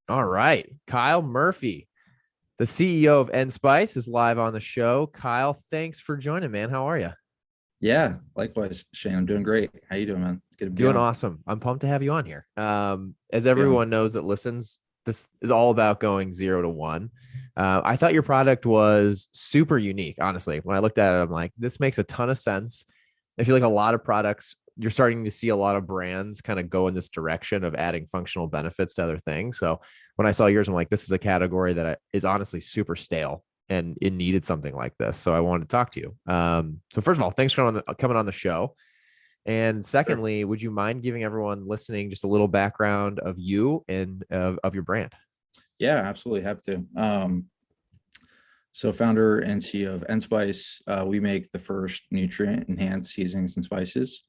All right. Kyle Murphy, the CEO of Enspice, is live on the show. Kyle, thanks for joining, man. How are you? Yeah, likewise, Shane. I'm doing great. How you doing, man? It's good to be Doing on. awesome. I'm pumped to have you on here. As Be on. everyone knows that listens, this is all about going 0 to 1. I thought your product was super unique, honestly. When I looked at it, I'm like, this makes a ton of sense. I feel like a lot of products, you're starting to see a lot of brands kind of go in this direction of adding functional benefits to other things. So when I saw yours, I'm like, this is a category that is honestly super stale and it needed something like this. So I wanted to talk to you. So first of all, thanks for coming on the show. And Sure. secondly, would you mind giving everyone listening just a little background of you and of your brand? Yeah, absolutely. Have to. So founder and CEO of Enspice, we make the first nutrient enhanced seasonings and spices.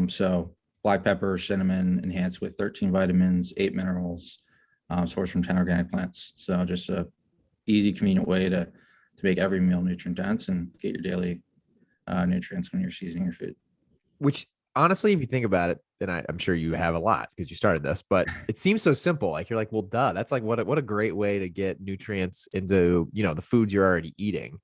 So black pepper, cinnamon enhanced with 13 vitamins, 8 minerals, sourced from 10 organic plants. So just a easy, convenient way to make every meal nutrient dense and get your daily nutrients when you're seasoning your food. Which honestly, if you think about it, and I'm sure you have a lot because you started this, but it seems so simple. Like you're like, well, duh. That's like what a great way to get nutrients into the foods you're already eating.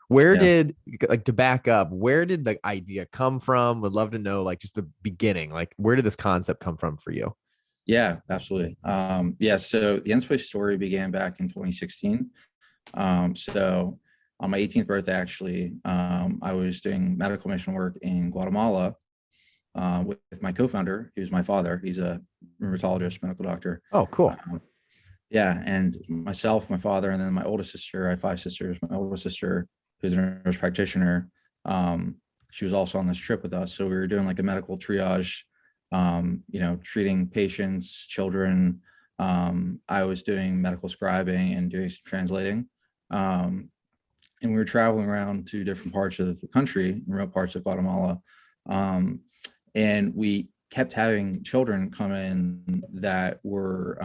Where Yeah. did like to back up? Where did the idea come from? Would love to know like just the beginning. Like where did this concept come from for you? Yeah, absolutely. Yeah, so the Enspice story began back in 2016. So on my 18th birthday, actually, I was doing medical mission work in Guatemala with my co-founder, who's my father. He's a rheumatologist, medical doctor. Oh, cool. Um, yeah, and myself, my father, and then my oldest sister. I have five sisters. My oldest sister, who's a nurse practitioner, um, she was also on this trip with us. So we were doing like a medical triage, treating patients, children. I was doing medical scribing and doing some translating. Um, and we were traveling around to different parts of the country, remote parts of Guatemala. Um, and we kept having children come in that were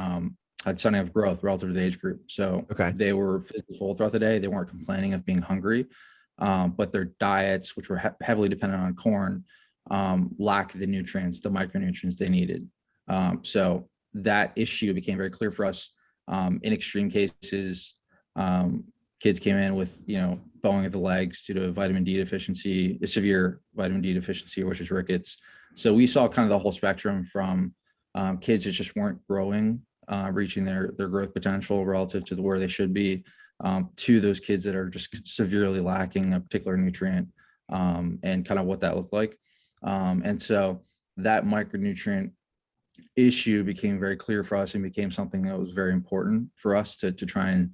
had signing of growth relative to the age group. So Okay. they were physically full throughout the day. They weren't complaining of being hungry, but their diets, which were heavily dependent on corn, lacked the nutrients, the micronutrients they needed. So that issue became very clear for us. In extreme cases, um, kids came in with bowing of the legs due to vitamin D deficiency, a severe vitamin D deficiency, which is rickets. So we saw kind of the whole spectrum from kids that just weren't growing, reaching their growth potential relative to where they should be, to those kids that are just severely lacking a particular nutrient, and kind of what that looked like. And so that micronutrient issue became very clear for us and became something that was very important for us to try and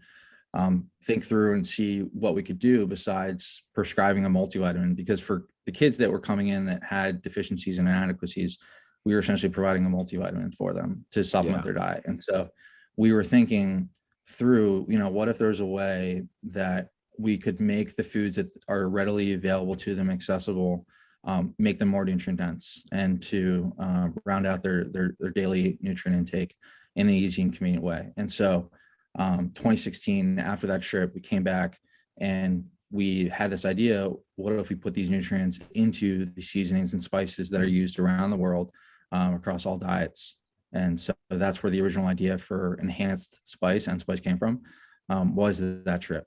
think through and see what we could do besides prescribing a multivitamin. Because for the kids that were coming in that had deficiencies and inadequacies, we were essentially providing a multivitamin for them to supplement Yeah. their diet. And so we were thinking through, what if there's a way that we could make the foods that are readily available to them accessible, make them more nutrient dense, and to round out their daily nutrient intake in an easy and convenient way. And so 2016, after that trip, we came back and we had this idea: what if we put these nutrients into the seasonings and spices that are used around the world, across all diets? And so that's where the original idea for enhanced spice and spice came from, was that trip.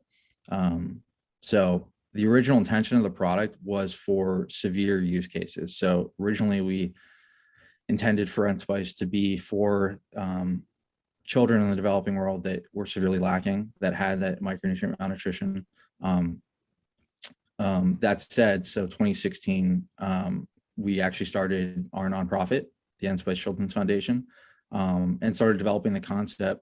So the original intention of the product was for severe use cases. So originally we intended for Enspice to be for children in the developing world that were severely lacking, that had that micronutrient malnutrition. That said, so 2016, we actually started our nonprofit, the Enspice Children's Foundation, and started developing the concept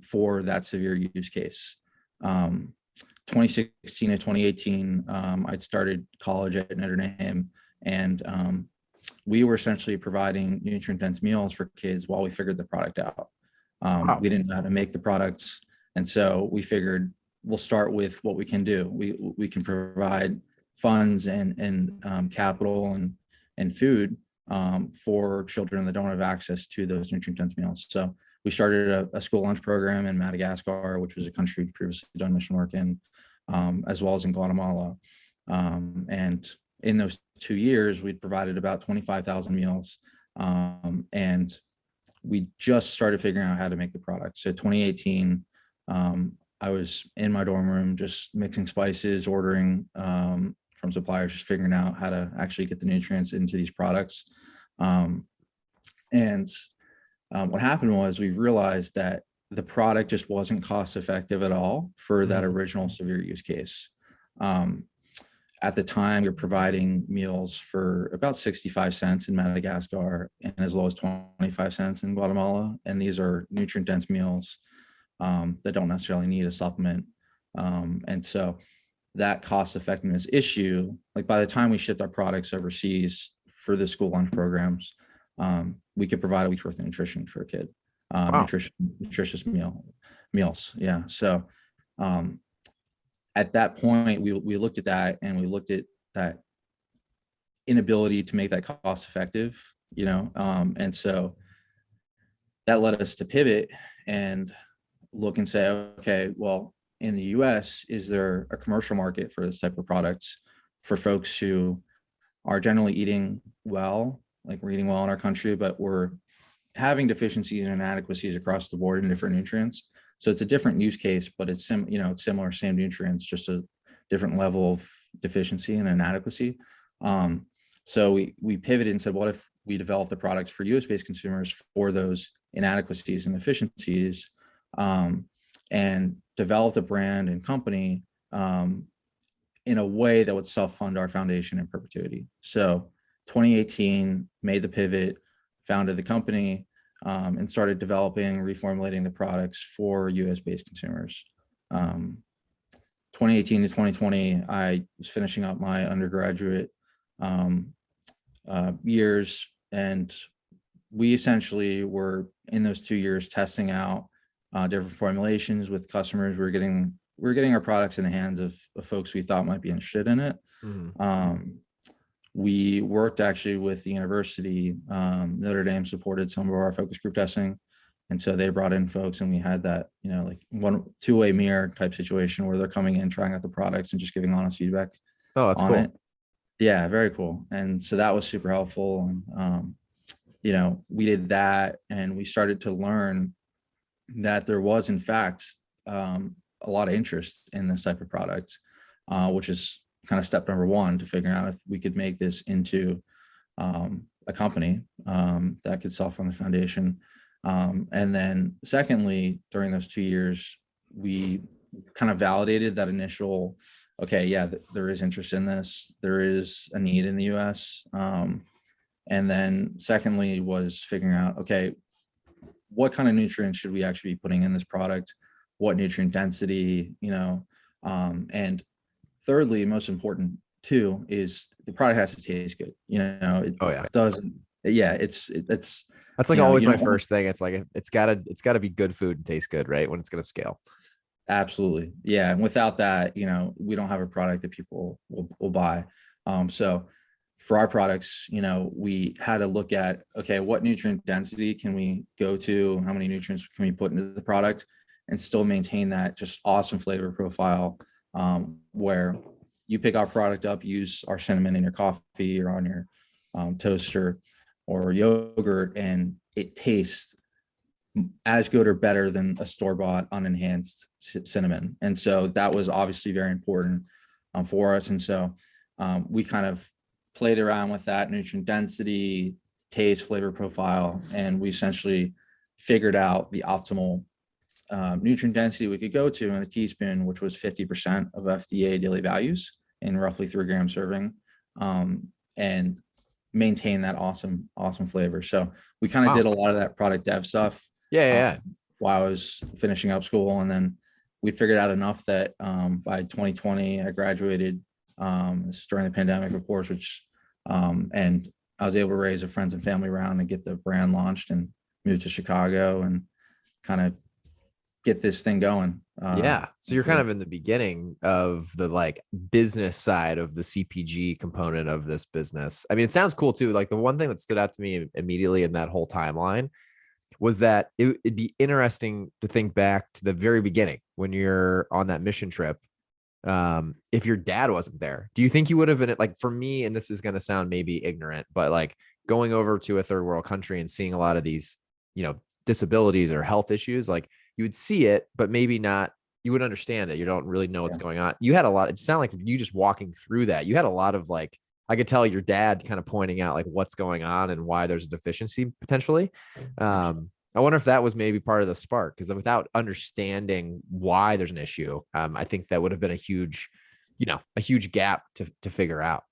for that severe use case. 2016 to 2018, I'd started college at Notre Dame, and we were essentially providing nutrient dense meals for kids while we figured the product out. Wow. We didn't know how to make the products, and so we figured we'll start with what we can do. We can provide funds and capital and food, for children that don't have access to those nutrient dense meals. So we started a school lunch program in Madagascar, which was a country previously done mission work in, as well as in Guatemala. And in those 2 years, we'd provided about 25,000 meals, and we just started figuring out how to make the product. So 2018, I was in my dorm room just mixing spices, ordering from suppliers, just figuring out how to actually get the nutrients into these products. Um, and what happened was we realized that the product just wasn't cost effective at all for that Mhm. original severe use case. Um, at the time, we were providing meals for about 65 cents in Madagascar and as low as 25 cents in Guatemala. And these are nutrient dense meals that don't necessarily need a supplement. And so that cost effectiveness issue, like by the time we shipped our products overseas for the school lunch programs, we could provide a week's worth of nutrition for a kid, Wow. nutritious meals. Yeah. So um, at that point, we looked at that and we looked at that inability to make that cost effective, and so that led us to pivot and look and say, okay, well, in the US, is there a commercial market for this type of products for folks who are generally eating well, like we're eating well in our country, but we're having deficiencies and inadequacies across the board in different nutrients. So it's a different use case, but it's it's similar, same nutrients, just a different level of deficiency and inadequacy. Um, so we pivoted and said, what if we develop the products for US based consumers for those inadequacies and deficiencies, um, and developed a brand and company in a way that would self-fund our foundation in perpetuity. So 2018 made the pivot, founded the company, and started developing, reformulating the products for US based consumers. 2018 to 2020, I was finishing up my undergraduate um, years, and we essentially were in those 2 years testing out different formulations with customers. We were getting our products in the hands of folks we thought might be interested in it. Mhm. Um, we worked actually with the university. Notre Dame supported some of our focus group testing. And so they brought in folks and we had that, like one two-way mirror type situation where they're coming in, trying out the products and just giving honest feedback Oh, that's on it. cool. Yeah, very cool. And so that was super helpful. And, we did that and we started to learn that there was, in fact, a lot of interest in this type of product, which is kind of step number one to figuring out if we could make this into a company that could self-fund the foundation. And then secondly, during those 2 years, we kind of validated that initial, okay, yeah, there is interest in this. There is a need in the US. And then secondly was figuring out, okay, what kind of nutrients should we actually be putting in this product? What nutrient density, and thirdly, most important too, is the product has to taste good. Oh It yeah. doesn't, yeah, it's, That's like always you my don't want. first thing. It's like it's gotta be good food and taste good, right? When it's gonna scale. Absolutely. Yeah. And without that, we don't have a product that people will buy. So for our products, we had to look at, okay, what nutrient density can we go to? How many nutrients can we put into the product and still maintain that just awesome flavor profile, where you pick our product up, use our cinnamon in your coffee or on your toaster or yogurt, and it tastes as good or better than a store-bought unenhanced cinnamon. And so that was obviously very important for us. And so we kind of played around with that nutrient density, taste, flavor profile, and we essentially figured out the optimal nutrient density we could go to in a teaspoon, which was 50% of FDA daily values in roughly 3 gram serving, and maintain that awesome flavor. So we kind of did Wow. a lot of that product dev stuff Yeah, yeah, uh, yeah. while I was finishing up school. And then we figured out enough that by 2020, I graduated. This is during the pandemic, of course, and I was able to raise a friends and family round and get the brand launched and move to Chicago and kind of get this thing going. Yeah. So you're kind of in the beginning of the like business side of the CPG component of this business. I mean, it sounds cool too. Like the one thing that stood out to me immediately in that whole timeline was that it'd be interesting to think back to the very beginning when you're on that mission trip. If your dad wasn't there, do you think you would have been like, for me, and this is going to sound maybe ignorant, but like going over to a third world country and seeing a lot of these disabilities or health issues, like you would see it, but maybe not, you would understand it. You don't really know what's Yeah. going on. You had a lot, it sounded like you just walking through that. You had a lot of like, I could tell your dad kind of pointing out like what's going on and why there's a deficiency potentially. I wonder if that was maybe part of the spark, because without understanding why there's an issue, I think that would have been a huge gap to figure out.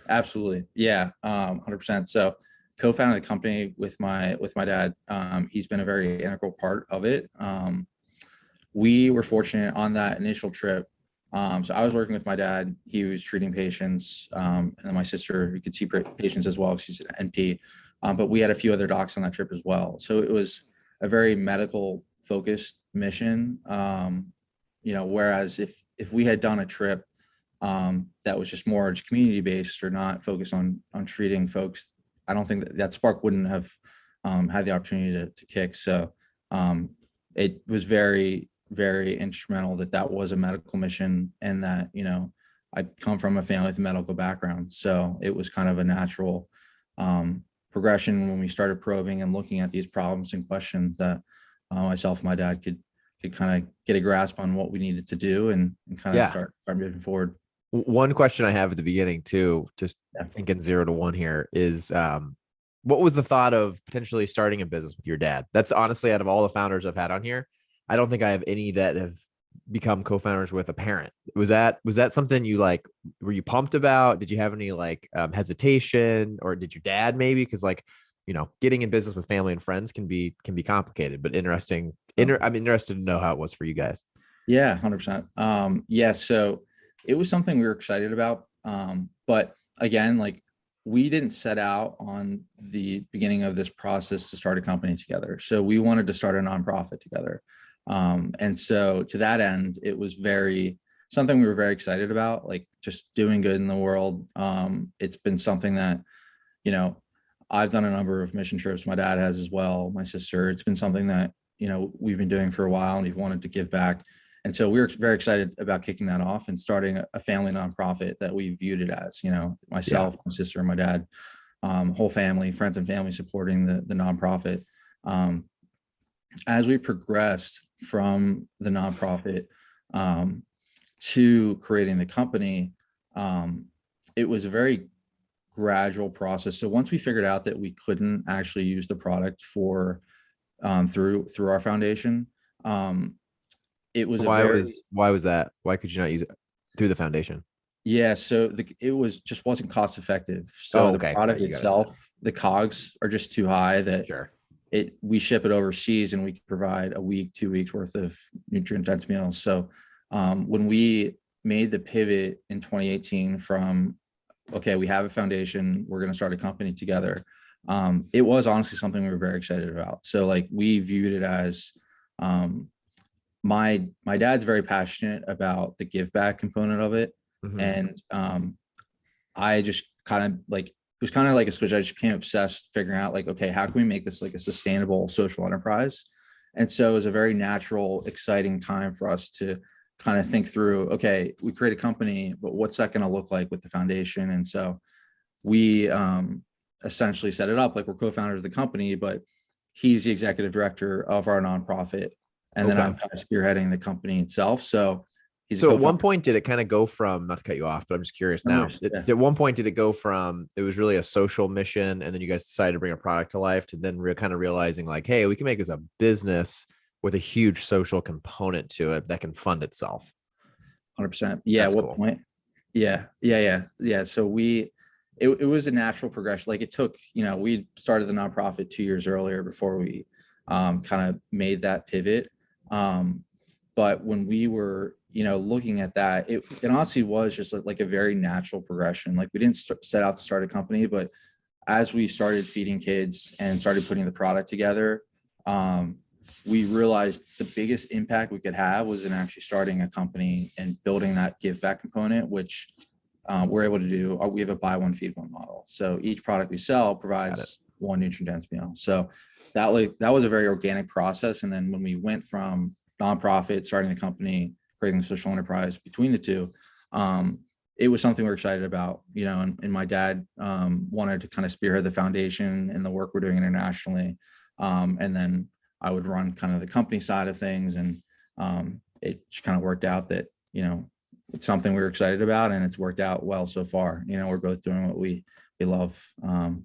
Absolutely. Yeah. 100%. So co-founded the company with my dad. He's been a very integral part of it. We were fortunate on that initial trip. So I was working with my dad. He was treating patients, and then my sister, you could see patients as well because she's an NP. But we had a few other docs on that trip as well. So it was a very medical focused mission. Whereas if we had done a trip that was just more community based or not focused on treating folks, I don't think that spark wouldn't have had the opportunity to kick. So it was very, very instrumental that was a medical mission, and that, I come from a family with a medical background. So it was kind of a natural progression when we started probing and looking at these problems and questions that myself and my dad could kind of get a grasp on what we needed to do, and kind of Yeah. start moving forward. One question I have at the beginning too, just thinking 0 to 1 here, is what was the thought of potentially starting a business with your dad? That's honestly, out of all the founders I've had on here, I don't think I have any that have become co-founders with a parent. Was that something you like, were you pumped about? Did you have any like hesitation, or did your dad maybe? Because like, getting in business with family and friends can be complicated, but interesting. I'm interested to know how it was for you guys. Yeah, 100%. Yeah, so it was something we were excited about. But again, like, we didn't set out on the beginning of this process to start a company together. So we wanted to start a nonprofit together. And so to that end, it was something we were very excited about, like just doing good in the world. It's been something that, I've done a number of mission trips. My dad has as well, my sister. It's been something that, we've been doing for a while, and we've wanted to give back. And so we were very excited about kicking that off and starting a family nonprofit that we viewed it as, myself, my sister, and my dad, whole family, friends and family supporting the nonprofit. As we progressed from the nonprofit to creating the company, it was a very gradual process. So once we figured out that we couldn't actually use the product for through our foundation, it was why was that? Why could you not use it through the foundation? Yeah, so it wasn't cost effective. So the Okay. product Right, itself, the COGS are just too high that sure. we ship it overseas, and we can provide a week, 2 weeks worth of nutrient dense meals. So when we made the pivot in 2018 from, okay, we have a foundation, we're going to start a company together, it was honestly something we were very excited about. So like, we viewed it as, my dad's very passionate about the give back component of it. Mm-hmm. And I just kind of like, it was kind of like a switch. I just became obsessed figuring out like, okay, how can we make this like a sustainable social enterprise? And so it was a very natural, exciting time for us to kind of think through, okay, we create a company, but what's that going to look like with the foundation? And so we essentially set it up like we're co-founders of the company, but he's the executive director of our nonprofit. And then I'm kind of spearheading the company itself. So at one point, did it kind of go from, not to cut you off, but I'm just curious now, at one point, did it go from, it was really a social mission, and then you guys decided to bring a product to life, to then kind of realizing like, hey, we can make this a business with a huge social component to it that can fund itself? 100%. Yeah. That's what cool. Point? Yeah. So it was a natural progression. Like, it took, we started the nonprofit 2 years earlier before we kind of made that pivot. But when we were, looking at that, it honestly was just like a very natural progression. Like, we didn't set out to start a company, but as we started feeding kids and started putting the product together, we realized the biggest impact we could have was in actually starting a company and building that give back component, which we're able to do. We have a buy one, feed one model. So each product we sell provides one nutrient dense meal. So that was a very organic process. And then when we went from nonprofit, starting the company, creating a social enterprise between the two, it was something we're excited about, and my dad wanted to kind of spearhead the foundation and the work we're doing internationally. And then I would run kind of the company side of things. And it just kind of worked out that, it's something we were excited about, and it's worked out well so far. We're both doing what we love. So,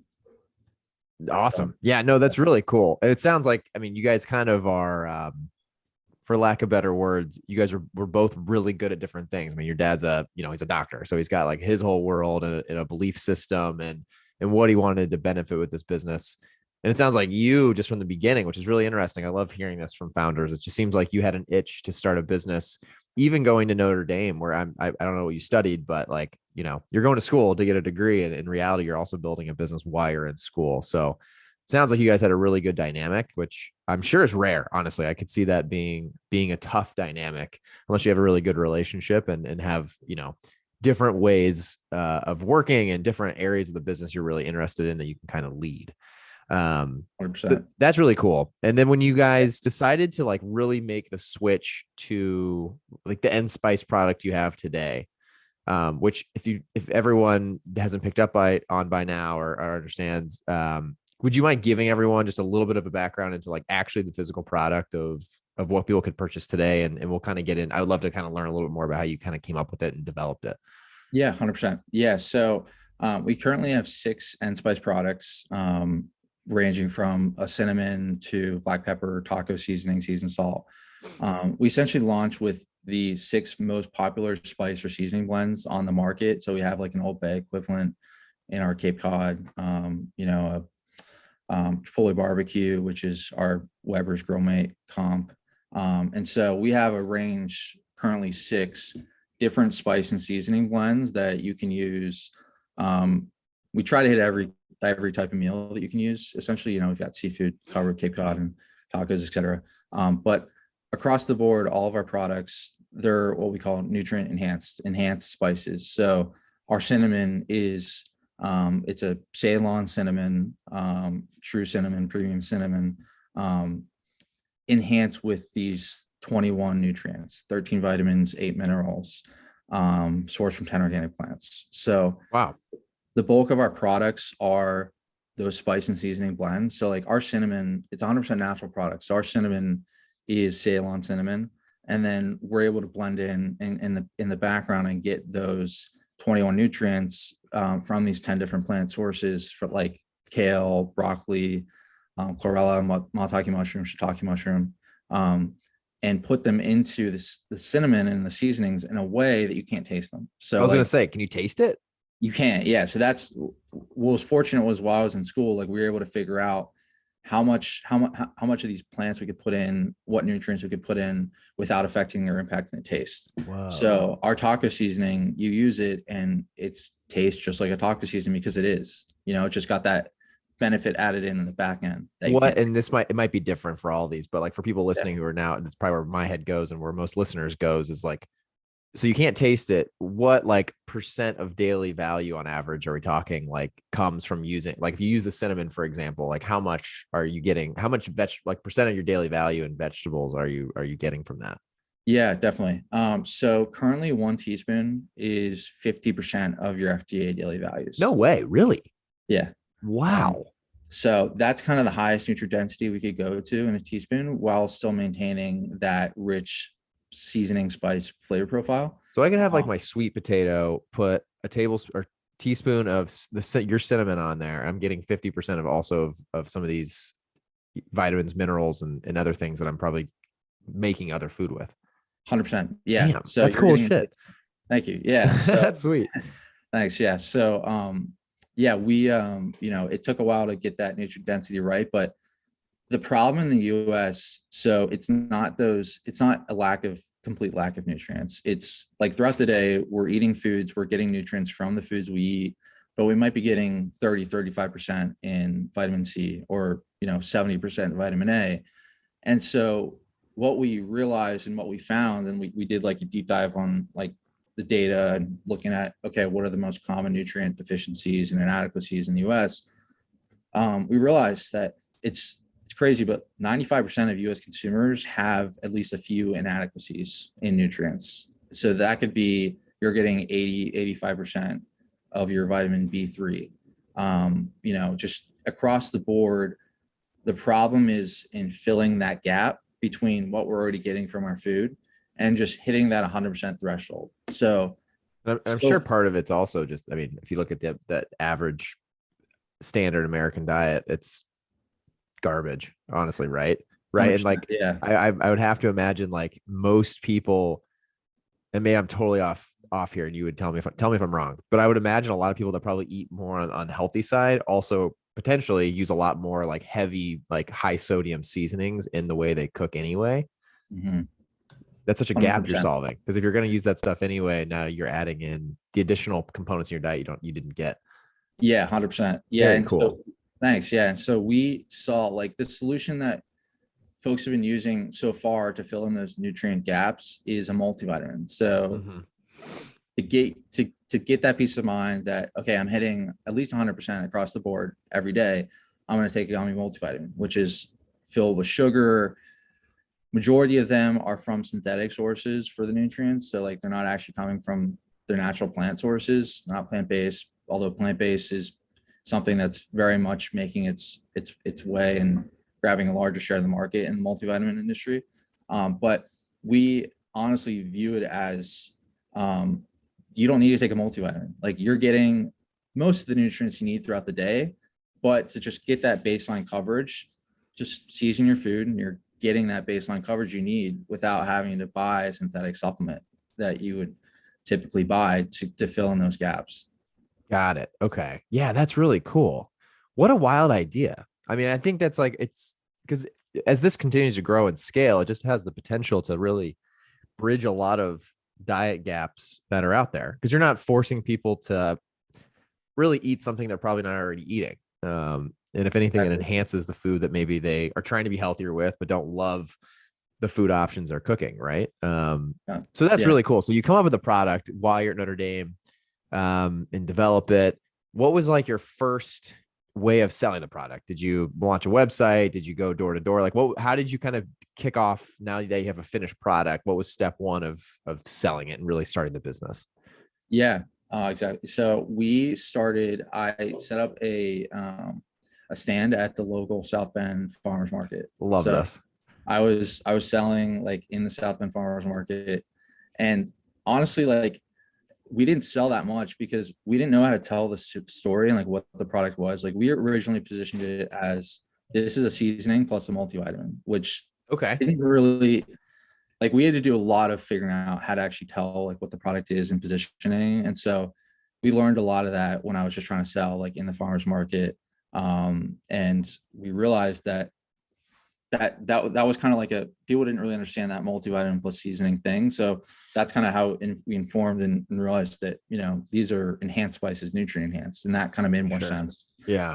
Awesome. Yeah, no, that's really cool. And it sounds like, I mean, you guys kind of are, for lack of better words, you guys were both really good at different things. I mean, your dad's he's a doctor, so he's got like his whole world and a belief system and what he wanted to benefit with this business. And it sounds like you just from the beginning, which is really interesting. I love hearing this from founders. It just seems like you had an itch to start a business, even going to Notre Dame, where I don't know what you studied, but like, you're going to school to get a degree. And in reality, you're also building a business while you're in school. So it sounds like you guys had a really good dynamic, which I'm sure is rare. Honestly, I could see that being a tough dynamic unless you have a really good relationship and have, different ways of working and different areas of the business you're really interested in that you can kind of lead. So 100%. that's really cool. And then when you guys decided to like really make the switch to like the Enspice product you have today, which if everyone hasn't picked up on by now or understands, would you mind giving everyone just a little bit of a background into like actually the physical product of what people could purchase today? And we'll kind of get in. I would love to kind of learn a little bit more about how you kind of came up with it and developed it. Yeah, 100%. Yeah. So we currently have 6 Enspice products, ranging from a cinnamon to black pepper, taco seasoning, seasoned salt. We essentially launch with the 6 most popular spice or seasoning blends on the market. So we have like an Old Bay equivalent in our Cape Cod, Chipotle barbecue, which is our Weber's Grill Mate comp. And so we have a range, currently 6 different spice and seasoning blends that you can use. We try to hit every type of meal that you can use. Essentially, we've got seafood covered, Cape Cod and tacos, etc. But across the board, all of our products, they're what we call nutrient enhanced spices. So our cinnamon is it's a Ceylon cinnamon, true cinnamon, premium cinnamon, enhanced with these 21 nutrients, 13 vitamins, 8 minerals, sourced from 10 organic plants. So Wow. the bulk of our products are those spice and seasoning blends. So like our cinnamon, it's 100% natural product. So our cinnamon is Ceylon cinnamon, and then we're able to blend in the background and get those 21 nutrients from these 10 different plant sources, for like kale, broccoli, chlorella, maitake mushroom, shiitake mushroom, and put them into the cinnamon and the seasonings in a way that you can't taste them. I So was gonna like say, can you taste it? you can't. Yeah. So that's what was fortunate was while I was in school, like we were able to figure out how much of these plants we could put in, what nutrients we could put in without affecting or impacting the taste. Whoa. So our taco seasoning, you use it and it tastes just like a taco seasoning because it is, it just got that benefit added in the back end that you What, can't. and it might be different for all these, but like for people Yeah. listening who are now, and it's probably where my head goes and where most listeners goes is like, so you can't taste it. What like percent of daily value on average are we talking like comes from using, like if you use the cinnamon, for example, like how much are you getting, how much like percent of your daily value in vegetables are you getting from that? Yeah, definitely. So currently 1 teaspoon is 50% of your FDA daily No values. way, really? Yeah. Um, Wow. so that's kind of the highest nutrient density we could go to in a teaspoon while still maintaining that rich seasoning spice flavor profile. So I can have like Um, my sweet potato, put a tablespoon or teaspoon of your cinnamon on there. I'm getting 50% of also of some of these vitamins, minerals, and other things that I'm probably making other food with. 100%. Yeah. Damn, So that's you're cool as getting, shit. thank you. Yeah. So That's sweet. thanks. Yeah. So, yeah, we, it took a while to get that nutrient density right, but the problem in the US, so it's not a complete lack of nutrients. It's like throughout the day, we're eating foods, we're getting nutrients from the foods we eat, but we might be getting 35% in vitamin C or, 70% vitamin A. And so what we realized and what we found, and we did like a deep dive on like the data and looking at, okay, what are the most common nutrient deficiencies and inadequacies in the US? We realized that it's crazy, but 95% of US consumers have at least a few inadequacies in nutrients. So that could be you're getting 85% of your vitamin B3. Just across the board, The problem is in filling that gap between what we're already getting from our food and just hitting that 100% threshold. So, I'm so sure part of it's also just, I mean, if you look at that average standard American diet, it's garbage, honestly, right? Right. And 100%, like, yeah. I would have to imagine like most people, and maybe I'm totally off here, and you would tell me if I'm wrong, but I would imagine a lot of people that probably eat more on the healthy side also potentially use a lot more like heavy, like high sodium seasonings in the way they cook anyway. Mhm. That's such a gap you're 100%. solving, because if you're going to use that stuff anyway, now you're adding in the additional components in your diet you didn't get. Yeah, 100%. Yeah. Very And cool. so thanks. Yeah. And so we saw like the solution that folks have been using so far to fill in those nutrient gaps is a multivitamin. So Mm-hmm. to get that peace of mind that, okay, I'm hitting at least 100% across the board every day, I'm going to take a gummy multivitamin, which is filled with sugar. Majority of them are from synthetic sources for the nutrients. So like they're not actually coming from their natural plant sources, not plant-based, although plant-based is something that's very much making its way and grabbing a larger share of the market in the multivitamin industry. But we honestly view it as um, you don't need to take a multivitamin. Like you're getting most of the nutrients you need throughout the day, but to just get that baseline coverage, just season your food and you're getting that baseline coverage you need without having to buy a synthetic supplement that you would typically buy to fill in those gaps. Got it. Okay. Yeah, that's really cool. What a wild idea. I mean, I think that's like, it's because as this continues to grow and scale, it just has the potential to really bridge a lot of diet gaps that are out there, because you're not forcing people to really eat something they're probably not already eating. And if anything, it Exactly. enhances the food that maybe they are trying to be healthier with, but don't love the food options they're cooking, right? Yeah. So that's Yeah. really cool. So you come up with a product while you're at Notre Dame, and develop it. What was like your first way of selling the product? Did you launch a website? Did you go door to door? Like, what? How did you kind of kick off? Now that you have a finished product, what was step one of selling it and really starting the business? Yeah, exactly. So I set up a stand at the local South Bend farmers market. Love So this. I was selling like in the South Bend farmers market, and honestly, like we didn't sell that much because we didn't know how to tell the story and like what the product was. Like we originally positioned it as this is a seasoning plus a multivitamin, which Okay. didn't really like we had to do a lot of figuring out how to actually tell like what the product is and positioning. And so we learned a lot of that when I was just trying to sell like in the farmers market. And we realized that was kind of like a people didn't really understand that multivitamin plus seasoning thing. So that's kind of how we informed and realized that these are enhanced spices, nutrient enhanced, and that kind of made more Sure. sense. Yeah.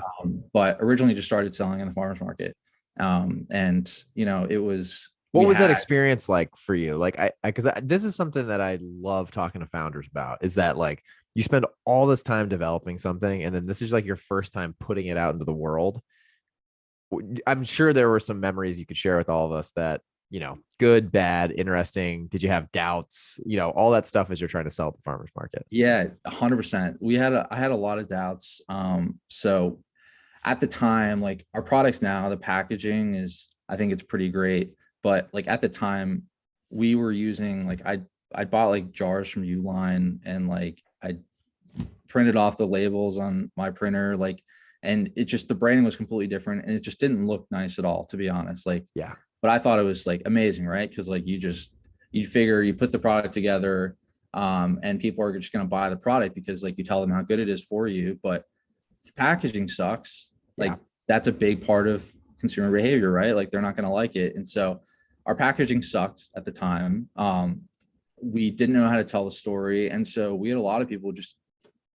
But originally just started selling in the farmers market, and it was What we was that had experience like for you? Like, because this is something that I love talking to founders about, is that like you spend all this time developing something, and then this is like your first time putting it out into the world. I'm sure there were some memories you could share with all of us that, good, bad, interesting. Did you have doubts? All that stuff as you're trying to sell at the farmer's market. Yeah, 100%. I had a lot of doubts. So at the time, like our products now, the packaging is, I think it's pretty great. But like at the time, we were using like I bought like jars from Uline and like I printed off the labels on my printer, like, and it just the branding was completely different and it just didn't look nice at all, to be honest. Like, Yeah. but I thought it was like amazing, right? Because like you figure you put the product together, and people are just going to buy the product because like you tell them how good it is for you, but the packaging sucks. Yeah. Like that's a big part of consumer behavior, right? Like they're not going to like it, and so our packaging sucked at the time. We didn't know how to tell the story, and so we had a lot of people just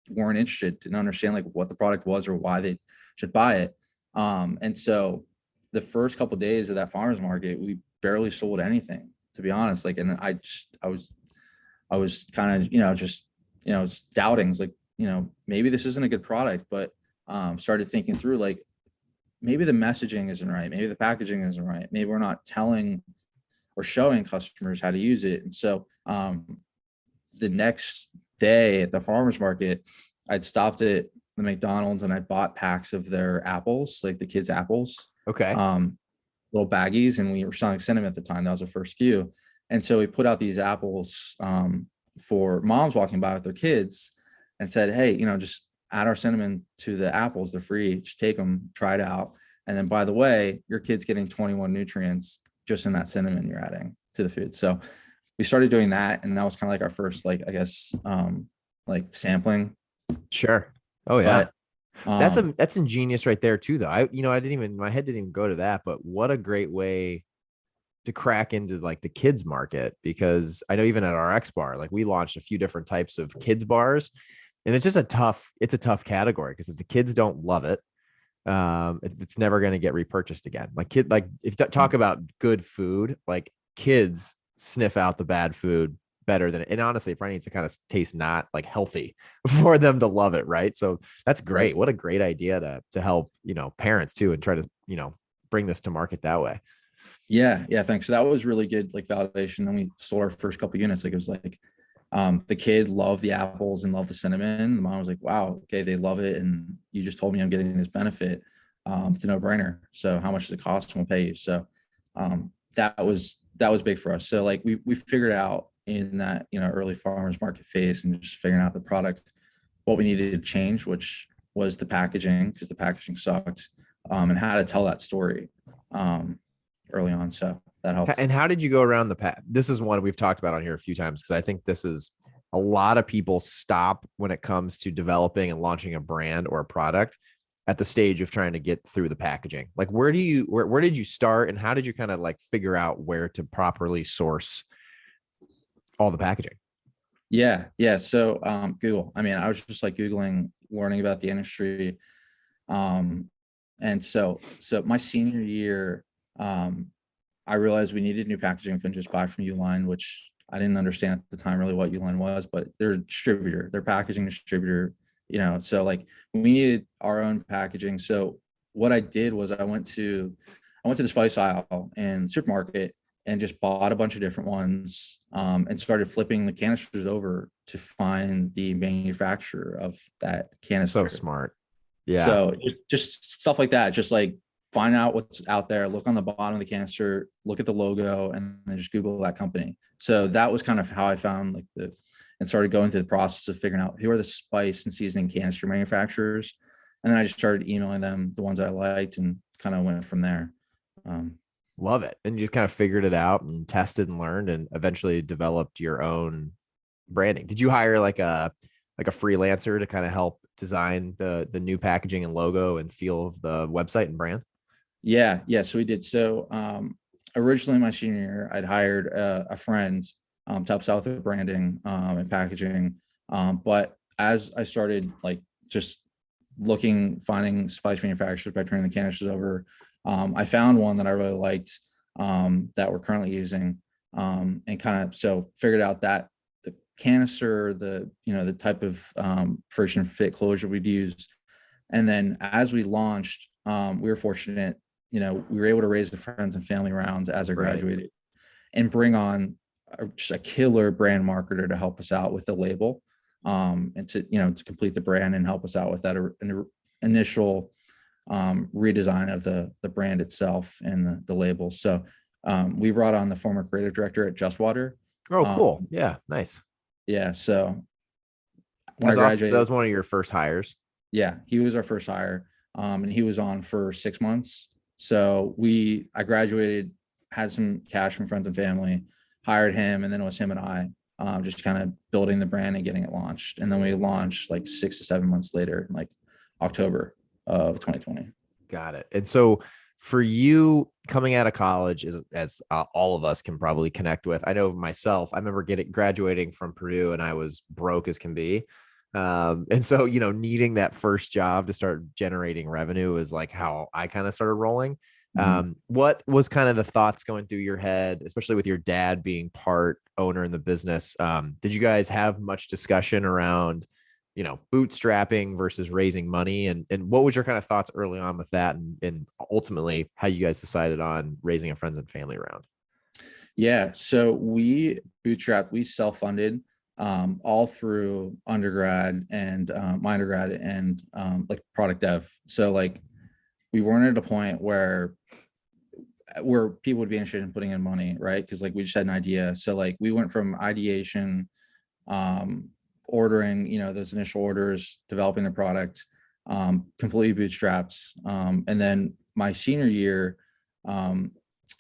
weren't interested, didn't understand like what the product was or why they should buy it. And so the first couple of days of that farmers market, we barely sold anything, to be honest. Like, and I was kind of, just, doubting, like, maybe this isn't a good product, but started thinking through like, maybe the messaging isn't right. Maybe the packaging isn't right. Maybe we're not telling or showing customers how to use it. And so the next day at the farmers market, I'd stopped at the McDonald's and I bought packs of their apples, like the kids' apples. Okay. little baggies, and we were selling cinnamon at the time. That was the first few. And so we put out these apples for moms walking by with their kids and said, hey, just add our cinnamon to the apples. They're free. Just take them, try it out. And then, by the way, your kid's getting 21 nutrients just in that cinnamon you're adding to the food. So we started doing that. And that was kind of like our first, like, I guess, like sampling. Sure. Oh yeah. But um, That's ingenious right there too, though. I didn't even, my head didn't even go to that, but what a great way to crack into like the kids market, because I know even at our X bar, like we launched a few different types of kids bars, and it's a tough category because if the kids don't love it, it's never going to get repurchased again. Like if you talk about good food, like kids sniff out the bad food better than it. And honestly, it probably needs to kind of taste not like healthy for them to love it. Right. So that's right. great. What a great idea to help, parents too, and try to, bring this to market that way. Yeah, yeah, thanks. So that was really good, like validation. Then we sold our first couple units. Like it was like the kid loved the apples and loved the cinnamon. The mom was like, wow, okay, they love it. And you just told me I'm getting this benefit. It's a no-brainer. So how much does it cost? We'll pay you. So that was big for us. So like we figured out in that, early farmers market phase and just figuring out the product, what we needed to change, which was the packaging, because the packaging sucked, and how to tell that story. Um, Early on. So that helped. And how did you go around the path? This is one we've talked about on here a few times because I think this is a lot of people stop when it comes to developing and launching a brand or a product at the stage of trying to get through the packaging. Like where did you start, and how did you kind of like figure out where to properly source all the packaging? Yeah. Yeah. So Google. I mean, I was just like Googling, learning about the industry. Um, and so my senior year, um, I realized we needed new packaging. We couldn't just buy from Uline, which I didn't understand at the time really what Uline was, but they're a distributor, they're packaging distributor, so like we needed our own packaging. So what I did was I went to the spice aisle and supermarket and just bought a bunch of different ones, and started flipping the canisters over to find the manufacturer of that So canister. smart. Yeah. So just stuff like that, just like find out what's out there, look on the bottom of the canister, look at the logo, and then just Google that company. So that was kind of how I found and started going through the process of figuring out who are the spice and seasoning canister manufacturers. And then I just started emailing them the ones I liked and kind of went from there. Um, Love it. And you just kind of figured it out and tested and learned and eventually developed your own branding. Did you hire like a freelancer to kind of help design the new packaging and logo and feel of the website and brand? Yeah, yeah. So we did. So originally, my senior year, I'd hired a friend to help us out with the branding and packaging. But as I started like just finding spice manufacturers by turning the canisters over, I found one that I really liked, that we're currently using, and kind of so figured out that the canister, the type of friction fit closure we'd use. And then as we launched, we were fortunate, we were able to raise the friends and family rounds as I Right. graduated and bring on just a killer brand marketer to help us out with the label, and to complete the brand and help us out with that initial redesign of the brand itself and the label. So we brought on the former creative director at Just Water. Oh, cool. Um, Yeah. Nice. yeah. So when I That's awesome. So that graduated, was one of your first hires. yeah, he was our first hire, and he was on for 6 months. So I graduated, had some cash from friends and family, hired him, and then it was him and I, just kind of building the brand and getting it launched. And then we launched like 6 to 7 months later, like October of 2020. Got it. And so for you coming out of college, as all of us can probably connect with, I know myself, I remember graduating from Purdue and I was broke as can be. And so, needing that first job to start generating revenue is like how I kind of started rolling. Mhm. What was kind of the thoughts going through your head, especially with your dad being part owner in the business? Did you guys have much discussion around, bootstrapping versus raising money? And what was your kind of thoughts early on with that? And ultimately how you guys decided on raising a friends and family round? Yeah, so we self-funded, all through undergrad and my undergrad and like product dev. So like we weren't at a point where people would be interested in putting in money, right? Because like we just had an idea. So like we went from ideation, um, ordering, those initial orders, developing the product, completely bootstrapped. And then my senior year, um,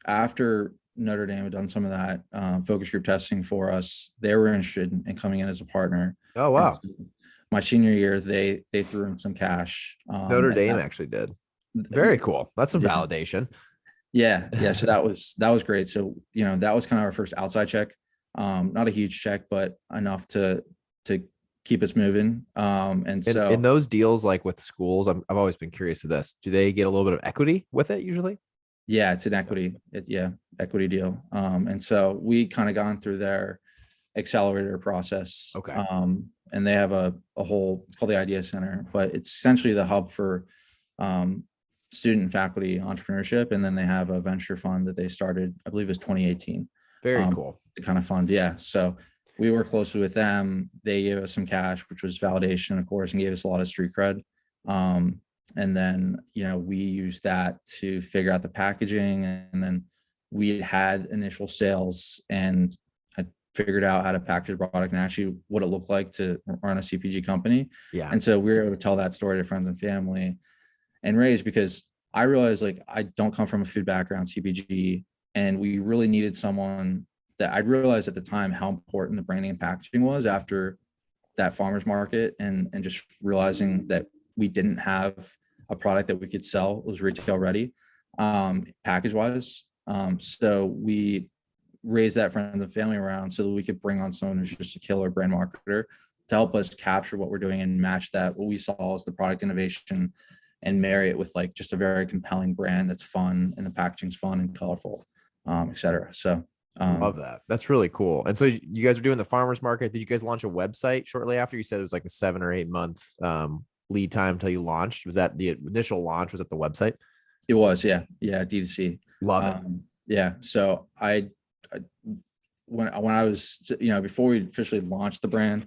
after Notre Dame had done some of that focus group testing for us, they were interested in coming in as a partner. Oh, And wow. so my senior year, they threw in some cash, Notre and Dame that, actually did. Very cool. That's some yeah, validation. yeah. So that was great. So that was kind of our first outside check. Not a huge check, but enough to keep us moving. And In so those deals, like with schools, I've always been curious to this. Do they get a little bit of equity with it usually? yeah, it's an equity deal. And so we kind of gone through their accelerator process. Okay. And they have a whole, it's called the Idea Center, but it's essentially the hub for um, student and faculty entrepreneurship. And then they have a venture fund that they started, I believe it was 2018, Very um, cool. to kind of fund. Yeah. So we work closely with them. They gave us some cash, which was validation, of course, and gave us a lot of street cred. Um, and then, we used that to figure out the packaging. And then we had initial sales and figured out how to package a product and actually what it looked like to run a CPG company. Yeah. And so we were able to tell that story to friends and family and raise, because I realized like I don't come from a food background, CPG, and we really needed someone that I realized at the time how important the branding and packaging was after that farmer's market, and just realizing that we didn't have a product that we could sell was retail ready, package wise. So we raise that friends and family around so that we could bring on someone who's just a killer brand marketer to help us capture what we're doing and match that what we saw as the product innovation and marry it with like just a very compelling brand that's fun and the packaging's fun and colorful, et cetera. So Love that. That's really cool. And so you guys are doing the farmers market. Did you guys launch a website shortly after? You said it was like a 7 or 8 month lead time until you launched. Was that the initial launch? Was it the website? it was, yeah, D2C. Love it. Yeah. So I when I was, before we officially launched the brand,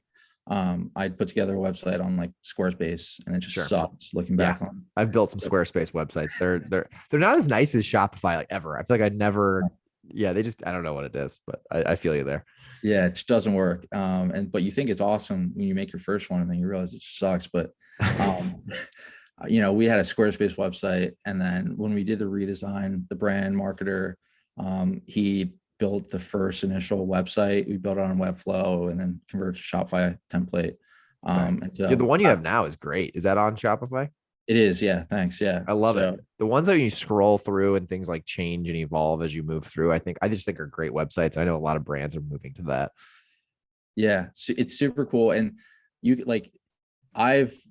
I put together a website on like Squarespace, and it just Sure. sucks looking Yeah. back on. I've built some So, Squarespace websites. They're not as nice as Shopify, like ever. I feel like I never, yeah, they just, I don't know what it is, but I feel you there. yeah, it just doesn't work. But you think it's awesome when you make your first one, and then you realize it just sucks. But um, we had a Squarespace website, and then when we did the redesign, the brand marketer, he built the first initial website. We built it on Webflow and then converted to Shopify template. Okay. And Yeah, the so one you have now is great. Is that on Shopify? it is, yeah. Thanks, yeah. I love it. So The ones that you scroll through and things like change and evolve as you move through, I just think are great websites. I know a lot of brands are moving to that. yeah, it's super cool, and you like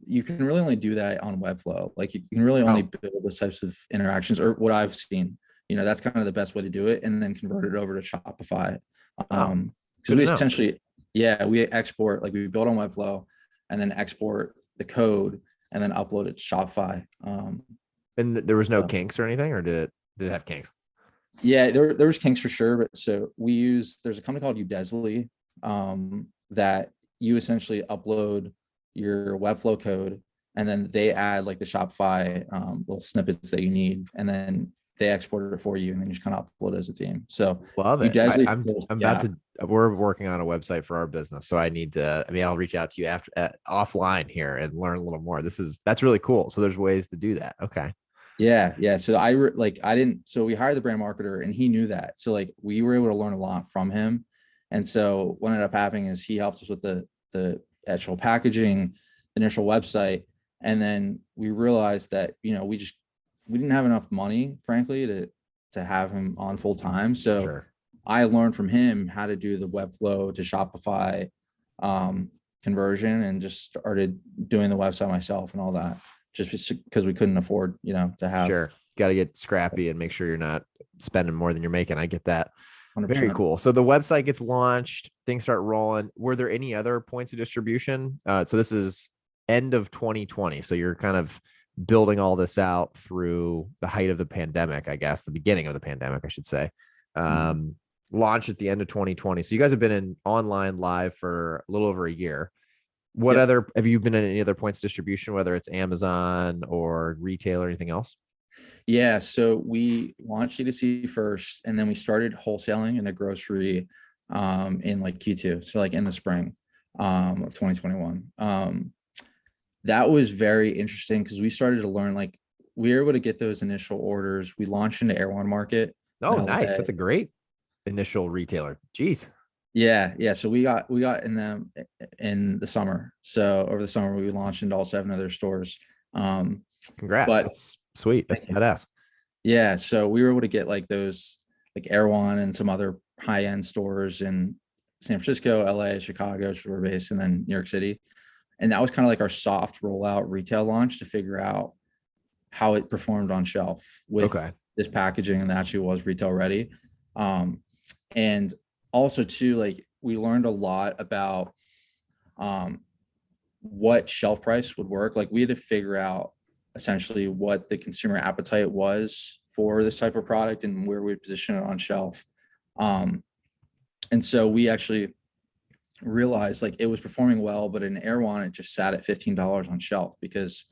you can really only do that on Webflow. Like you can really only Oh, build those types of interactions, or what I've seen. That's kind of the best way to do it, and then convert it over to Shopify. oh, Because good to we know. essentially, yeah, we export, like we build on Webflow, and then export the code, and then upload it to Shopify. And there was no So, kinks or anything, or did it have kinks? yeah, there was kinks for sure, but so there's a company called Udesly, that you essentially upload your Webflow code, and then they add like the Shopify little snippets that you need, and then they export it for you, and then you just kind of upload it as a theme. So Love it. Udesly fills I'm the about gap. to. We're working on a website for our business, so I need to. I mean, I'll reach out to you after offline here and learn a little more. That's really cool. So there's ways to do that. Okay. Yeah. So I didn't. So we hired the brand marketer, and he knew that. So like we were able to learn a lot from him. And so what ended up happening is he helped us with the actual packaging, the initial website, and then we realized that we didn't have enough money, frankly, to have him on full time. So Sure. I learned from him how to do the Webflow to Shopify conversion, and just started doing the website myself and all that, just because we couldn't afford, to have Sure. Got to get scrappy and make sure you're not spending more than you're making. I get that. Very 100%. cool. So the website gets launched, things start rolling. Were there any other points of distribution? So this is end of 2020. So you're kind of building all this out through the height of the pandemic, I guess, the beginning of the pandemic, I should say. Mhm. Launch at the end of 2020. So you guys have been in online live for a little over a year. What Yep. other have you been in any other points of distribution, whether it's Amazon or retail or anything else? Yeah, so we launched D2C first, and then we started wholesaling in the grocery in like Q2, so like in the spring of 2021. That was very interesting because we started to learn, like, we were able to get those initial orders. We launched into Air Market in Oh, nice. LA. That's a great initial retailer. Jeez. Yeah, yeah. So we got in them in the summer. So over the summer we launched into all 7 of their stores. Um, Congrats. but That's sweet. That's badass. yeah, so we were able to get like those, like Air One and some other high end stores in San Francisco, LA, Chicago, which were based, and then New York City. And that was kind of like our soft rollout retail launch to figure out how it performed on shelf with Okay. this packaging, and that actually was retail ready. Um, and also too, like, we learned a lot about um, what shelf price would work. Like, we had to figure out essentially what the consumer appetite was for this type of product and where we'd position it on shelf. Um, and so we actually realized like it was performing well, but in Airwan, it just sat at $15 on shelf because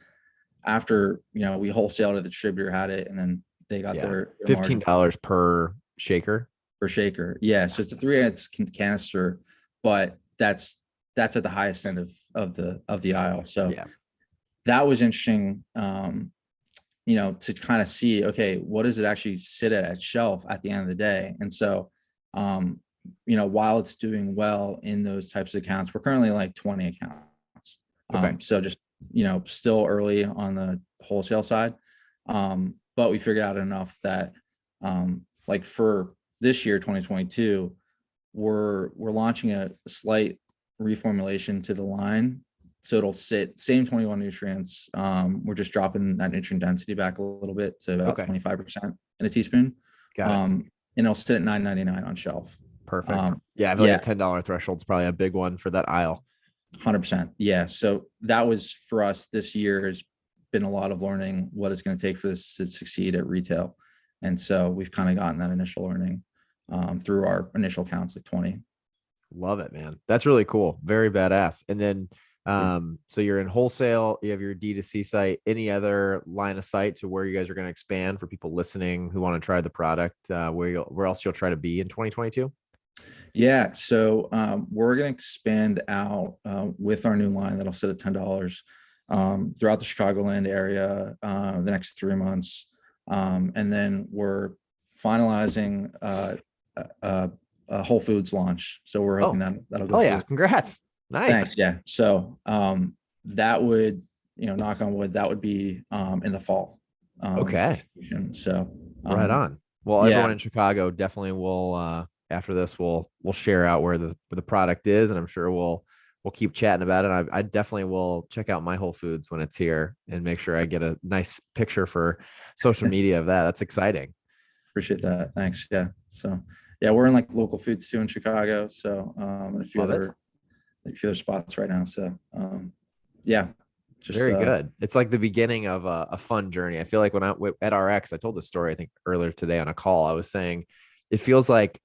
after, we wholesaled it, the distributor had it, and then they got Yeah. their margin $15 per shaker. per shaker. Yeah. So it's a 3 ounce canister, but that's at the highest end of the aisle. So Yeah. that was interesting, to kind of see, okay, what does it actually sit at shelf at the end of the day? And so, while it's doing well in those types of accounts, we're currently like 20 accounts. Okay. So just, still early on the wholesale side. But we figured out enough that, like for this year, 2022, we're launching a slight reformulation to the line, so it'll sit same 21 nutrients. We're just dropping that nutrient density back a little bit to about Okay. 25% in a teaspoon. Got it. And it'll sit at 9.99 on shelf. Perfect. um Yeah. I feel like a yeah, $10 threshold is probably a big one for that aisle. 100%. Yeah, so that was for us this year, has been a lot of learning what it's going to take for this to succeed at retail. And so we've kind of gotten that initial learning through our initial counts, like 20. Love it, man. That's really cool. Very badass. And then, Yeah. so you're in wholesale, you have your D2C site. Any other line of sight to where you guys are going to expand for people listening who want to try the product? Where else you'll try to be in 2022? Yeah, so we're going to expand out with our new line that'll sit at $10 throughout the Chicagoland area the next 3 months. And then we're finalizing a Whole Foods launch. So we're hoping Oh, that that'll go oh yeah. through. Congrats. Nice. Thanks. Yeah. So that would, knock on wood, that would be in the fall. Okay. So Right on. Well, everyone yeah, in Chicago definitely will after this we'll share out where the product is, and I'm sure we'll keep chatting about it. I definitely will check out my Whole Foods when it's here and make sure I get a nice picture for social media of that. That's exciting. appreciate that. Thanks. Yeah. So yeah, we're in like local foods too in Chicago. So and Love it. a few other spots right now. So yeah, just Very good. It's like the beginning of a fun journey. I feel like when at RX, I told this story, I think earlier today on a call, I was saying it feels like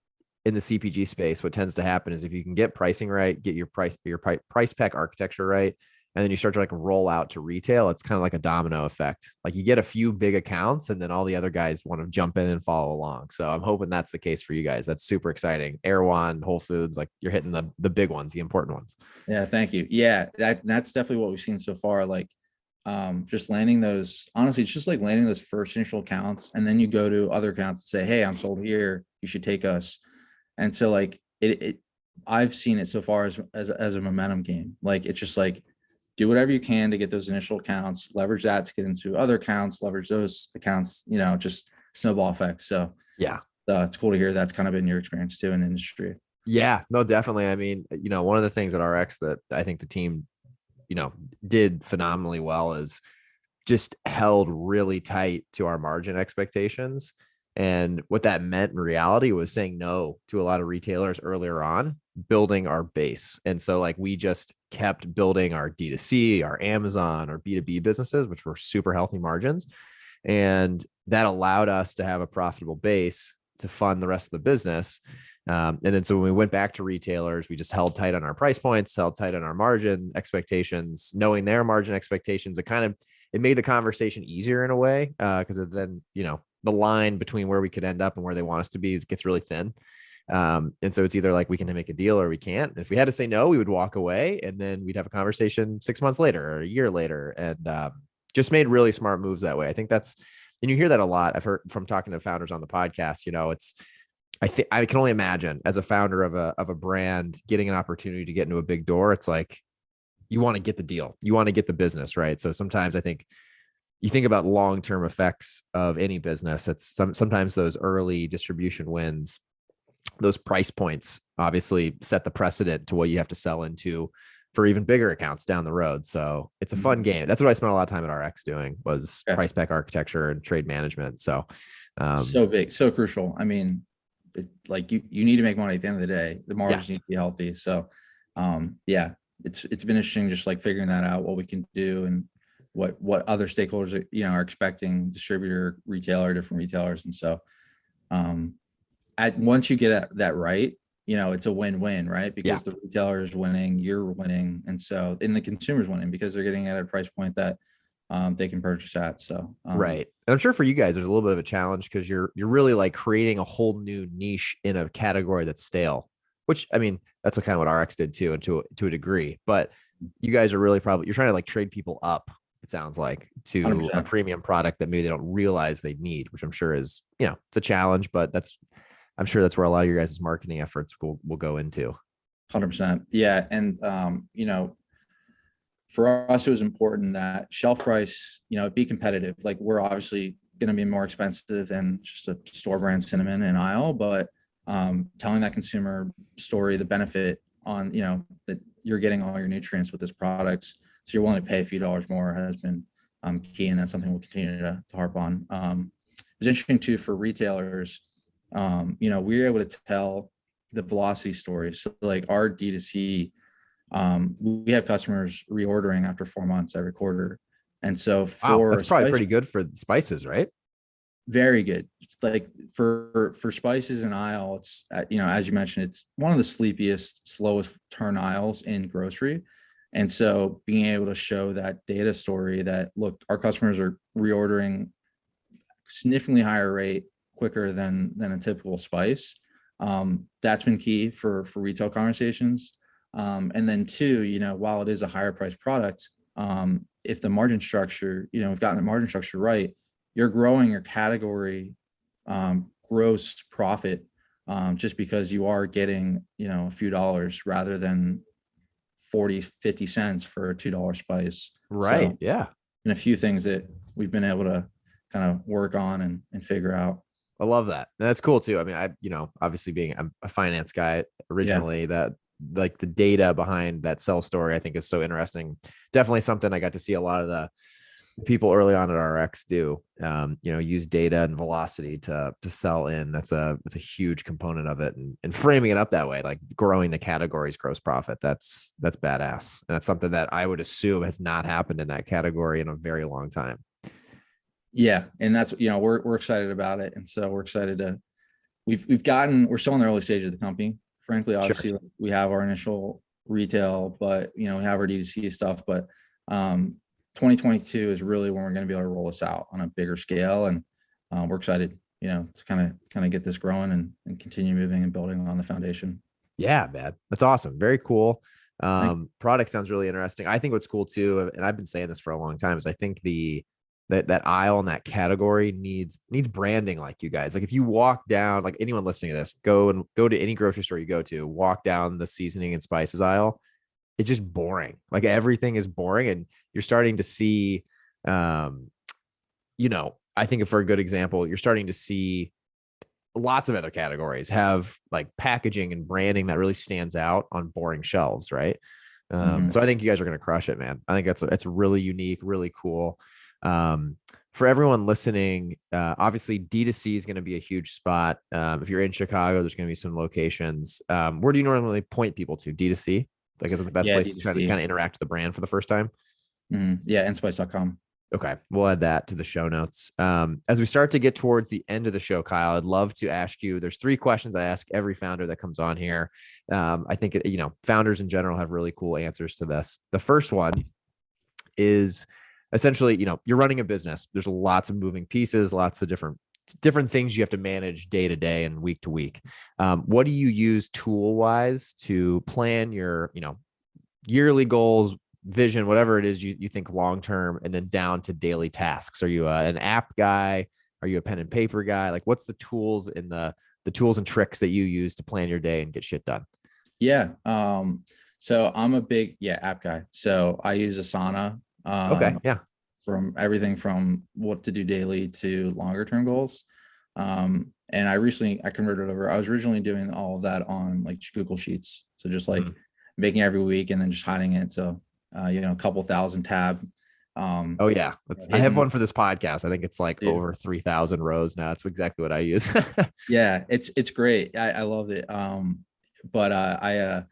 in the CPG space, what tends to happen is if you can get pricing right, get your price pack architecture right, and then you start to like roll out to retail, it's kind of like a domino effect. Like you get a few big accounts and then all the other guys want to jump in and follow along. So I'm hoping that's the case for you guys. That's super exciting. Erewhon, Whole Foods, like you're hitting the big ones, the important ones. yeah, thank you. Yeah, that's definitely what we've seen so far. Like just landing those, honestly, it's just like landing those first initial accounts, and then you go to other accounts and say, hey, I'm sold here, you should take us. And so like it I've seen it so far as a momentum game. Like it's just like do whatever you can to get those initial accounts, leverage that to get into other accounts, leverage those accounts, just snowball effects. So Yeah. it's cool to hear that's kind of been your experience too in the industry. Yeah, no, definitely. I mean, one of the things at RX that I think the team, did phenomenally well is just held really tight to our margin expectations. And what that meant in reality was saying no to a lot of retailers earlier on, building our base. And so, like, we just kept building our D2C, our Amazon, our B2B businesses, which were super healthy margins. And that allowed us to have a profitable base to fund the rest of the business. And then so when we went back to retailers, we just held tight on our price points, held tight on our margin expectations, knowing their margin expectations. It kind of it made the conversation easier in a way. Cause then, the line between where we could end up and where they want us to be gets really thin. And so it's either like we can make a deal or we can't. And if we had to say no, we would walk away and then we'd have a conversation 6 months later or a year later. And just made really smart moves that way. I think and you hear that a lot. I've heard from talking to founders on the podcast, I think I can only imagine as a founder of a brand getting an opportunity to get into a big door. It's like, you want to get the deal, you want to get the business, right? So sometimes I think you think about long-term effects of any business. It's sometimes those early distribution wins, those price points obviously set the precedent to what you have to sell into for even bigger accounts down the road. So it's a fun game. That's what I spent a lot of time at RX doing, was price pack architecture and trade management. So so big, so crucial. I mean, like you need to make money at the end of the day. The margins need to be healthy. So it's been interesting just like figuring that out, what we can do and what other stakeholders are, are expecting, distributor, retailer, different retailers. And so once you get that right, it's a win-win, right? Because the retailer is winning, you're winning. And so, and the consumer's winning because they're getting at a price point that they can purchase at. So, right. And I'm sure for you guys, there's a little bit of a challenge because you're really like creating a whole new niche in a category that's stale, which, I mean, that's kind of what RX did too, and to a degree, but you guys are really you're trying to like trade people up, it sounds like, to 100%. A premium product that maybe they don't realize they need, which I'm sure is, it's a challenge, but I'm sure that's where a lot of your guys' marketing efforts will go into. 100%. Yeah. And, for us, it was important that shelf price, be competitive. Like, we're obviously going to be more expensive than just a store brand cinnamon and aisle, but telling that consumer story, the benefit on, that you're getting all your nutrients with this product, so you're willing to pay a few dollars more, has been key. And that's something we'll continue to harp on. It was interesting too, for retailers, we were able to tell the velocity story. So like our D2C, we have customers reordering after 4 months every quarter. And so that's probably pretty good for spices, right? Very good. It's like for spices and aisle, it's, as you mentioned, it's one of the sleepiest, slowest turn aisles in grocery. And so being able to show that data story that, look, our customers are reordering significantly higher rate quicker than a typical spice. That's been key for retail conversations. And then two, while it is a higher priced product, if the margin structure, we've gotten the margin structure right, you're growing your category gross profit just because you are getting, a few dollars rather than 40-50 cents for a $2 spice. Right. So, yeah. And a few things that we've been able to kind of work on and figure out. I love that. That's cool too. I mean, obviously I'm a finance guy originally, that like the data behind that sell story, I think is so interesting. Definitely something I got to see a lot of the people early on at RX do, use data and velocity to sell in. That's a huge component of it, and framing it up that way, like growing the category's gross profit. That's badass. And that's something that I would assume has not happened in that category in a very long time. Yeah. And that's, we're excited about it. And so we're excited to, we're still in the early stage of the company. Frankly, obviously, sure. We have our initial retail, but, we have our D2C stuff, but 2022 is really when we're going to be able to roll this out on a bigger scale. And we're excited, to kind of get this growing and continue moving and building on the foundation. Yeah, man. That's awesome. Very cool. Product sounds really interesting. I think what's cool too, and I've been saying this for a long time, is I think that aisle in that category needs branding like you guys. Like if you walk down, like anyone listening to this, go to any grocery store you go to, walk down the seasoning and spices aisle. It's just boring. Like everything is boring. And you're starting to see, I think for a good example, you're starting to see lots of other categories have like packaging and branding that really stands out on boring shelves. Right. So I think you guys are going to crush it, man. I think it's really unique, really cool. For everyone listening, obviously D2C is going to be a huge spot. If you're in Chicago, there's going to be some locations. Where do you normally point people to? D2C? Like, is it the best place D2C to try to kind of interact with the brand for the first time? Yeah, Enspice.com. Okay, we'll add that to the show notes. As we start to get towards the end of the show, Kyle, I'd love to ask you, there's 3 questions I ask every founder that comes on here. I think, founders in general have really cool answers to this. The first one is, essentially, you're running a business. There's lots of moving pieces, lots of different things you have to manage day to day and week to week. What do you use tool wise to plan your, yearly goals, vision, whatever it is you think long term, and then down to daily tasks? Are you an app guy? Are you a pen and paper guy? Like, what's the tools and the tools and tricks that you use to plan your day and get shit done? Yeah. So I'm a big app guy. So I use Asana Okay. Yeah. from everything from what to do daily to longer term goals. And I converted over. I was originally doing all of that on like Google Sheets. So just like making every week and then just hiding it. So a couple thousand tab. Oh yeah. I have one Hidden. for this podcast. I think it's like Dude. over 3,000 rows now. That's exactly what I use. Yeah, it's great. I loved it. But I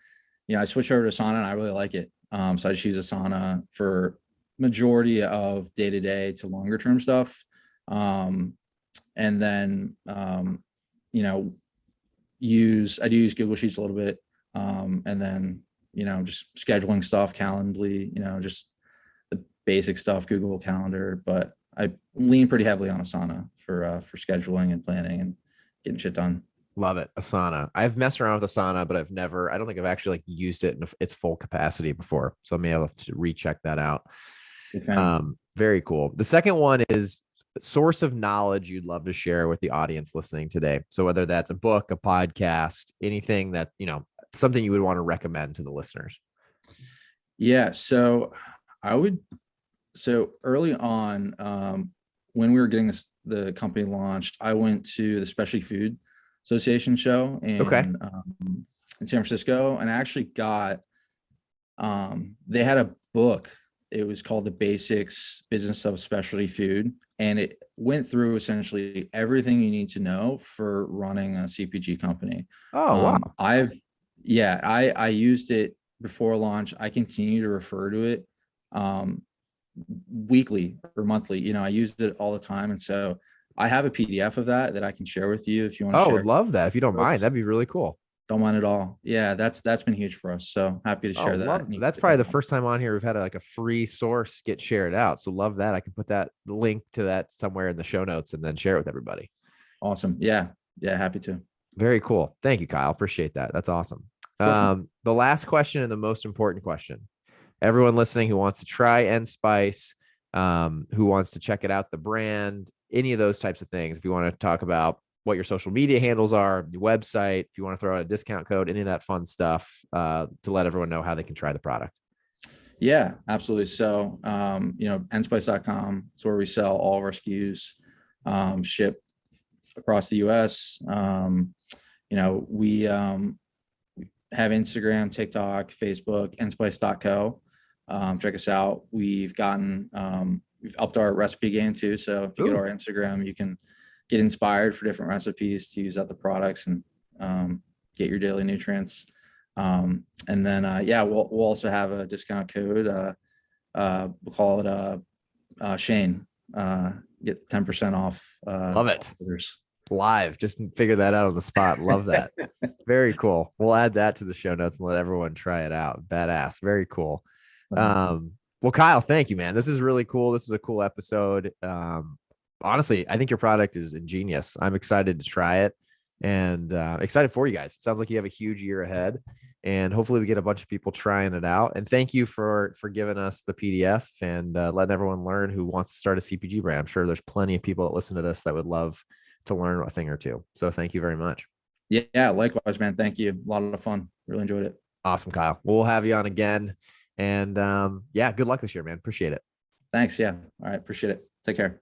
switched over to Asana and I really like it. So I just use Asana for majority of day to day to longer term stuff. And then I do use Google Sheets a little bit. And then just scheduling stuff, Calendly, just the basic stuff, Google Calendar. But I lean pretty heavily on Asana for scheduling and planning and getting shit done. Love it. Asana. I've messed around with Asana, but I don't think I've actually like used it in its full capacity before. So I may have to recheck that out. Very cool. The second one is source of knowledge you'd love to share with the audience listening today. So whether that's a book, a podcast, anything that, something you would want to recommend to the listeners. Yeah. So early on, when we were getting the company launched, I went to the Specialty Food Association show in San Francisco, and I actually got they had a book. It was called The Basics Business of Specialty Food, and it went through essentially everything you need to know for running a CPG company. Oh wow. I used it before launch. I continue to refer to it weekly or monthly. I used it all the time, and so I have a PDF of that I can share with you if you want to Oh, share. would love that if you don't mind. That'd be really cool. Don't mind at all. Yeah, that's been huge for us. So happy to share that. That's probably the first time on here we've had a free source get shared out. So love that. I can put that link to that somewhere in the show notes and then share it with everybody. Awesome. Yeah. Yeah. Happy to. Very cool. Thank you, Kyle. Appreciate that. That's awesome. The last question and the most important question. Everyone listening who wants to try Enspice, who wants to check it out, the brand, any of those types of things. If you want to talk about what your social media handles are, your website, if you want to throw out a discount code, any of that fun stuff, to let everyone know how they can try the product. Yeah, absolutely. So, enspice.com is where we sell all of our SKUs, ship across the US. We have Instagram, TikTok, Facebook, enspice.co. Check us out. We've upped our recipe game too. So if you go to our Instagram, you can get inspired for different recipes to use other products and get your daily nutrients. And then we'll also have a discount code. We'll call it Shane. Get 10% off. Love it. Orders. Live. Just figure that out on the spot. Love that. Very cool. We'll add that to the show notes and let everyone try it out. Badass. Very cool. Well, Kyle, thank you, man. This is really cool. This is a cool episode. Honestly, I think your product is ingenious. I'm excited to try it and excited for you guys. It sounds like you have a huge year ahead, and hopefully we get a bunch of people trying it out. And thank you for giving us the PDF and letting everyone learn who wants to start a CPG brand. I'm sure there's plenty of people that listen to this that would love to learn a thing or two. So thank you very much. Yeah, likewise, man. Thank you. A lot of fun. Really enjoyed it. Awesome, Kyle. We'll have you on again. And good luck this year, man. Appreciate it. Thanks. Yeah. All right. Appreciate it. Take care.